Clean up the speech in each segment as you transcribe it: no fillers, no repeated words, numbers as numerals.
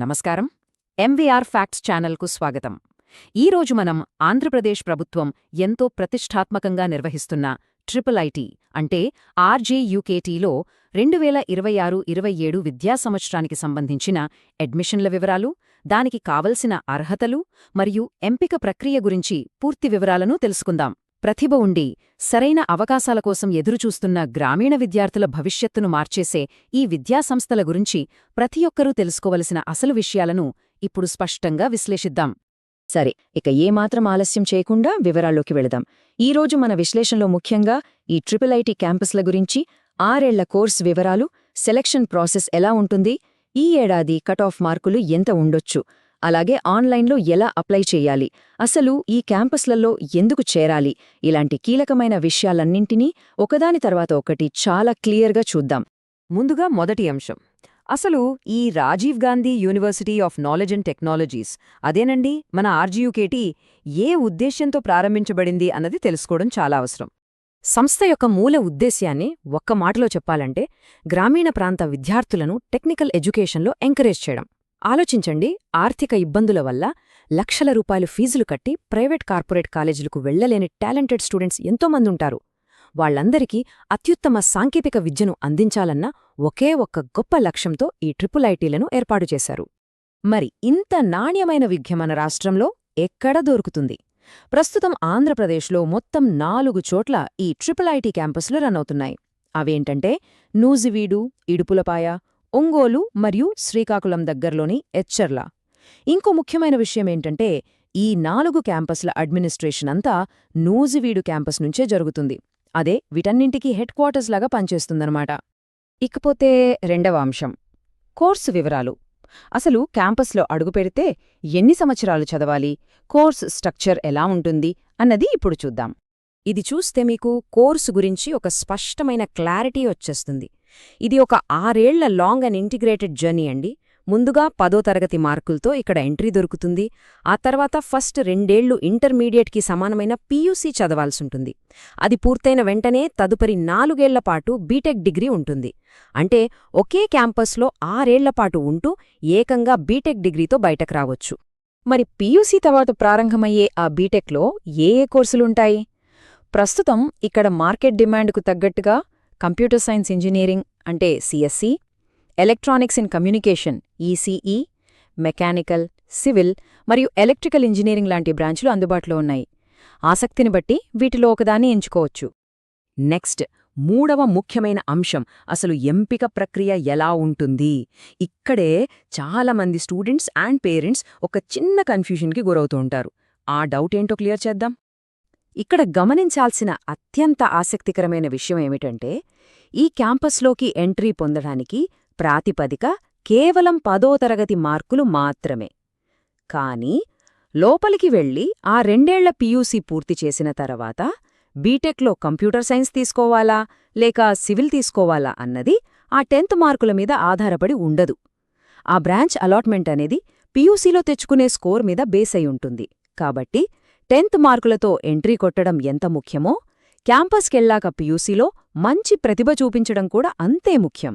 నమస్కారం. MVR facts ఛానల్కు స్వాగతం. ఈరోజు మనం ఆంధ్రప్రదేశ్ ప్రభుత్వం ఎంతో ప్రతిష్టాత్మకంగా నిర్వహిస్తున్న ట్రిపుల్ ఐటీ అంటే ఆర్జేయుకేటీలో 2026-27 విద్యా సంవత్సరానికి సంబంధించిన అడ్మిషన్ల వివరాలు, దానికి కావలసిన అర్హతలు మరియు ఎంపిక ప్రక్రియ గురించి పూర్తి వివరాలను తెలుసుకుందాం. ప్రతిభ ఉండి సరైన అవకాశాల కోసం ఎదురుచూస్తున్న గ్రామీణ విద్యార్థుల భవిష్యత్తును మార్చేసే ఈ విద్యాసంస్థల గురించి ప్రతి ఒక్కరూ తెలుసుకోవలసిన అసలు విషయాలను ఇప్పుడు స్పష్టంగా విశ్లేషిద్దాం. సరే, ఇక ఏమాత్రం ఆలస్యం చేయకుండా వివరాల్లోకి వెళదాం. ఈరోజు మన విశ్లేషణలో ముఖ్యంగా ఈ ట్రిపుల్ ఐటీ క్యాంపస్ల గురించి, 6 ఏళ్ల కోర్స్ వివరాలు, సెలక్షన్ ప్రాసెస్ ఎలా ఉంటుంది, ఈ ఏడాది కట్ ఆఫ్ మార్కులు ఎంత ఉండొచ్చు, అలాగే ఆన్లైన్లో ఎలా అప్లై చేయాలి, అసలు ఈ క్యాంపస్లలో ఎందుకు చేరాలి, ఇలాంటి కీలకమైన విషయాలన్నింటినీ ఒకదాని తర్వాత ఒకటి చాలా క్లియర్గా చూద్దాం. ముందుగా మొదటి అంశం, అసలు ఈ Rajiv Gandhi university of knowledge and technologies అదేనండి మన ఆర్జీయుకేటీ ఏ ఉద్దేశ్యంతో ప్రారంభించబడింది అన్నది తెలుసుకోవడం చాలా అవసరం. సంస్థ యొక్క మూల ఉద్దేశ్యాన్ని ఒక్క మాటలో చెప్పాలంటే గ్రామీణ ప్రాంత విద్యార్థులను టెక్నికల్ ఎడ్యుకేషన్లో ఎంకరేజ్ చేయడం. ఆలోచించండి, ఆర్థిక ఇబ్బందుల వల్ల లక్షల రూపాయలు ఫీజులు కట్టి ప్రైవేట్ కార్పొరేట్ కాలేజీలకు వెళ్లలేని టాలెంటెడ్ స్టూడెంట్స్ ఎంతోమందుంటారు. వాళ్లందరికీ అత్యుత్తమ సాంకేతిక విద్యను అందించాలన్న ఒకే ఒక్క గొప్ప లక్ష్యంతో ఈ ట్రిపుల్ ఐటీలను ఏర్పాటు చేశారు. మరి ఇంత నాణ్యమైన విద్య మన రాష్ట్రంలో ఎక్కడ దొరుకుతుంది? ప్రస్తుతం ఆంధ్రప్రదేశ్లో మొత్తం 4 చోట్ల ఈ ట్రిపుల్ ఐటీ క్యాంపస్లు రన్ అవుతున్నాయి. అవేంటంటే నూజివీడు, ఇడుపులపాయ, ఒంగోలు మరియు శ్రీకాకుళం దగ్గర్లోని ఎచ్చెర్ల. ఇంకో ముఖ్యమైన విషయమేంటంటే ఈ 4 క్యాంపస్ల అడ్మినిస్ట్రేషన్ అంతా నూజివీడు క్యాంపస్ నుంచే జరుగుతుంది. అదే వీటన్నింటికీ హెడ్ క్వార్టర్స్ లాగా పనిచేస్తుందన్నమాట. ఇకపోతే రెండవ అంశం, కోర్సు వివరాలు. అసలు క్యాంపస్లో అడుగుపెడితే ఎన్ని సంవత్సరాలు చదవాలి, కోర్స్ స్ట్రక్చర్ ఎలా ఉంటుంది అన్నది ఇప్పుడు చూద్దాం. ఇది చూస్తే మీకు కోర్సు గురించి ఒక స్పష్టమైన క్లారిటీ వచ్చేస్తుంది. ఇది ఒక 6 ఏళ్ల లాంగ్ అండ్ ఇంటిగ్రేటెడ్ జర్నీ అండి. ముందుగా 10వ తరగతి మార్కులతో ఇక్కడ ఎంట్రీ దొరుకుతుంది. ఆ తర్వాత ఫస్ట్ 2 ఏళ్లు ఇంటర్మీడియట్కి సమానమైన పీయూసీ చదవాల్సుంటుంది. అది పూర్తయిన వెంటనే తదుపరి 4 ఏళ్ల పాటు బీటెక్ డిగ్రీ ఉంటుంది. అంటే ఒకే క్యాంపస్లో 6 ఏళ్ల పాటు ఉంటూ ఏకంగా బీటెక్ డిగ్రీతో బయటకు రావచ్చు. మరి పీయూసీ తర్వాత ప్రారంభమయ్యే ఆ బీటెక్లో ఏ కోర్సులుంటాయి? ప్రస్తుతం ఇక్కడ మార్కెట్ డిమాండ్కు తగ్గట్టుగా కంప్యూటర్ సైన్స్ ఇంజనీరింగ్ అంటే CSC, electronics in communication ECE, mechanical, civil మరియు ఎలక్ట్రికల్ ఇంజనీరింగ్ లాంటి బ్రాంచ్లు అందుబాటులో ఉన్నాయి. ఆసక్తిని బట్టి వీటిలో ఒకదాన్ని ఎంచుకోవచ్చు. నెక్స్ట్, మూడవ ముఖ్యమైన అంశం, అసలు ఎంపిక ప్రక్రియ ఎలా ఉంటుంది? ఇక్కడే చాలామంది స్టూడెంట్స్ అండ్ పేరెంట్స్ ఒక చిన్న కన్ఫ్యూజన్కి గురవుతూ ఉంటారు. ఆ డౌట్ ఏంటో క్లియర్ చేద్దాం. ఇక్కడ గమనించాల్సిన అత్యంత ఆసక్తికరమైన విషయం ఏమిటంటే ఈ క్యాంపస్లోకి ఎంట్రీ పొందడానికి ప్రాతిపదిక కేవలం 10వ తరగతి మార్కులు మాత్రమే. కానీ లోపలికి వెళ్లి ఆ 2 ఏళ్ల పీయూసీ పూర్తి చేసిన తర్వాత బీటెక్లో కంప్యూటర్ సైన్స్ తీసుకోవాలా లేక సివిల్ తీసుకోవాలా అన్నది ఆ 10th మార్కుల మీద ఆధారపడి ఉండదు. ఆ బ్రాంచ్ అలాట్మెంట్ అనేది పీయూసీలో తెచ్చుకునే స్కోర్ మీద బేస్ అయి ఉంటుంది. కాబట్టి 10th మార్కులతో ఎంట్రీ కొట్టడం ఎంత ముఖ్యమో, క్యాంపస్కెళ్లాక పీయూసీలో మంచి ప్రతిభ చూపించడం కూడా అంతే ముఖ్యం.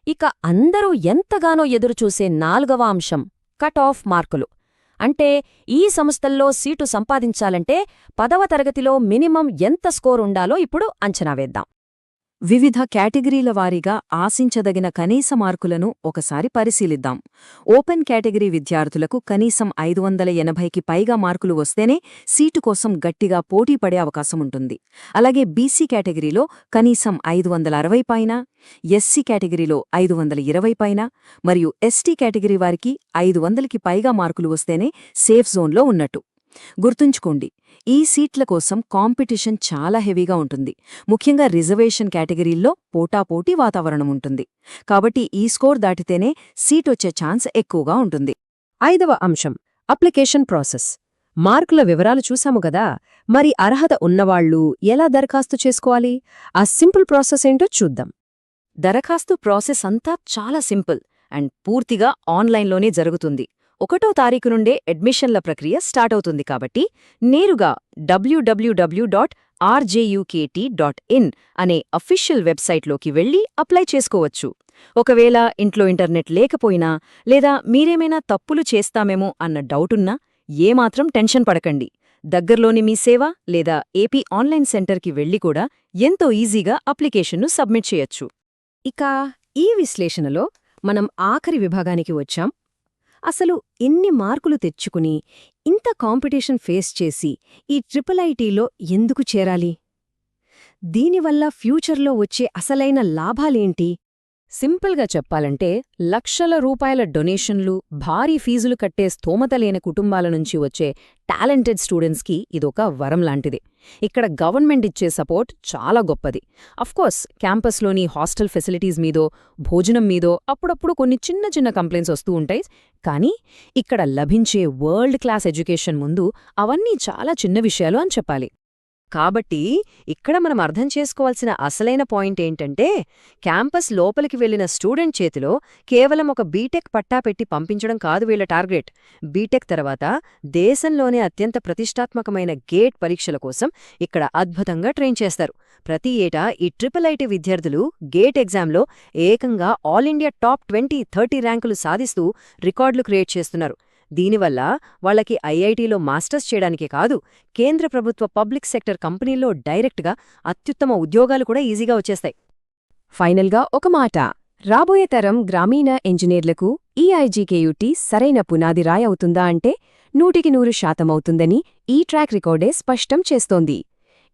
ఇక అందరూ ఎంతగానో ఎదురుచూసే 4వ అంశం, కట్ ఆఫ్ మార్కులు. అంటే ఈ సంస్థల్లో సీటు సంపాదించాలంటే 10వ తరగతిలో మినిమం ఎంత స్కోర్ ఉండాలో ఇప్పుడు అంచనా వేద్దాం. వివిధ కేటగిరీల వారీగా ఆశించదగిన కనీస మార్కులను ఒకసారి పరిశీలిద్దాం. ఓపెన్ కేటగిరీ విద్యార్థులకు కనీసం 580కి పైగా మార్కులు వస్తేనే సీటు కోసం గట్టిగా పోటీ పడే అవకాశముంటుంది. అలాగే బీసీ కేటగిరీలో కనీసం 560 పైన, ఎస్సీ కేటగిరీలో 520 పైన మరియు ఎస్టీ కేటగిరీ వారికి 500కి పైగా మార్కులు వస్తేనే సేఫ్ జోన్లో ఉన్నట్టు. గుర్తుంచుకోండి, ఈ సీట్ల కోసం కాంపిటీషన్ చాలా హెవీగా ఉంటుంది. ముఖ్యంగా రిజర్వేషన్ కేటగిరీల్లో పోటాపోటీ వాతావరణం ఉంటుంది. కాబట్టి ఈ స్కోర్ దాటితేనే సీటొచ్చే ఛాన్స్ ఎక్కువగా ఉంటుంది. 5వ అంశం, అప్లికేషన్ ప్రాసెస్. మార్కుల వివరాలు చూశాము గదా, మరి అర్హత ఉన్నవాళ్లు ఎలా దరఖాస్తు చేసుకోవాలి? ఆ సింపుల్ ప్రాసెస్ ఏంటో చూద్దాం. దరఖాస్తు ప్రాసెస్ అంతా చాలా సింపుల్ అండ్ పూర్తిగా ఆన్లైన్లోనే జరుగుతుంది. 1వ తారీఖు నుండే అడ్మిషన్ల ప్రక్రియ స్టార్ట్ అవుతుంది. కాబట్టి నేరుగా www.rjukt.in rjukt.in అనే అఫీషియల్ వెబ్సైట్లోకి వెళ్లి అప్లై చేసుకోవచ్చు. ఒకవేళ ఇంట్లో ఇంటర్నెట్ లేకపోయినా లేదా మీరేమైనా తప్పులు చేస్తామేమో అన్న డౌటున్నా ఏమాత్రం టెన్షన్ పడకండి. దగ్గర్లోని మీ సేవ లేదా ఏపీ ఆన్లైన్ సెంటర్కి వెళ్లి కూడా ఎంతో ఈజీగా అప్లికేషన్ను సబ్మిట్ చేయొచ్చు. ఇక ఈ విశ్లేషణలో మనం ఆఖరి విభాగానికి వచ్చాం. అసలు ఎన్ని మార్కులు తెచ్చుకుని ఇంత కాంపిటీషన్ ఫేస్ చేసి ఈ ఐఐటీలో ఎందుకు చేరాలి? దీనివల్ల ఫ్యూచర్లో వచ్చే అసలైన లాభాలేంటి? సింపుల్గా చెప్పాలంటే లక్షల రూపాయల డొనేషన్లు, భారీ ఫీజులు కట్టే స్తోమత లేని కుటుంబాల నుంచి వచ్చే టాలెంటెడ్ స్టూడెంట్స్కి ఇదొక వరం లాంటిది. ఇక్కడ గవర్నమెంట్ ఇచ్చే సపోర్ట్ చాలా గొప్పది. అఫ్కోర్స్ క్యాంపస్లోని హాస్టల్ ఫెసిలిటీస్ మీదో, భోజనం మీదో అప్పుడప్పుడు కొన్ని చిన్న చిన్న కంప్లైంట్స్ వస్తూ ఉంటాయి. కానీ ఇక్కడ లభించే వరల్డ్ క్లాస్ ఎడ్యుకేషన్ ముందు అవన్నీ చాలా చిన్న విషయాలు అని చెప్పాలి. కాబట్టి ఇక్కడ మనం అర్థం చేసుకోవాల్సిన అసలైన పాయింట్ ఏంటంటే, క్యాంపస్ లోపలికి వెళ్లిన స్టూడెంట్ చేతిలో కేవలం ఒక బీటెక్ పట్టా పెట్టి పంపించడం కాదు వీళ్ల టార్గెట్. బీటెక్ తర్వాత దేశంలోనే అత్యంత ప్రతిష్టాత్మకమైన గేట్ పరీక్షల కోసం ఇక్కడ అద్భుతంగా ట్రైన్ చేస్తారు. ప్రతి ఏటా ఈ ఐఐటీ విద్యార్థులు గేట్ ఎగ్జామ్లో ఏకంగా ఆల్ ఇండియా టాప్ 20-30 ర్యాంకులు సాధిస్తూ రికార్డులు క్రియేట్ చేస్తున్నారు. దీనివల్ల వాళ్లకి ఐఐటీలో మాస్టర్స్ చేయడానికే కాదు, కేంద్ర ప్రభుత్వ పబ్లిక్ సెక్టర్ కంపెనీల్లో డైరెక్ట్గా అత్యుత్తమ ఉద్యోగాలు కూడా ఈజీగా వచ్చేస్తాయి. ఫైనల్గా ఒక మాట, రాబోయే తరం గ్రామీణ ఇంజనీర్లకు ఈ ఐజీకేయుటీ సరైన పునాది రాయి అవుతుందా అంటే 100% అవుతుందని ఈ ట్రాక్ రికార్డే స్పష్టం చేస్తోంది.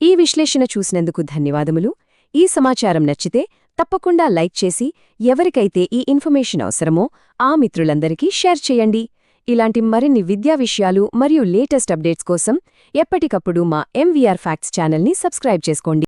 ఈ విశ్లేషణ చూసినందుకు ధన్యవాదములు. ఈ సమాచారం నచ్చితే తప్పకుండా లైక్ చేసి ఎవరికైతే ఈ ఇన్ఫర్మేషన్ అవసరమో ఆ మిత్రులందరికీ షేర్ చేయండి. ఇలాంటి మరిన్ని విద్యా విషయాలు మరియు లేటెస్ట్ అప్డేట్స్ కోసం ఎప్పటికప్పుడు మా ఎంవీఆర్ ఫ్యాక్ట్స్ ఛానల్ని సబ్స్క్రైబ్ చేసుకోండి.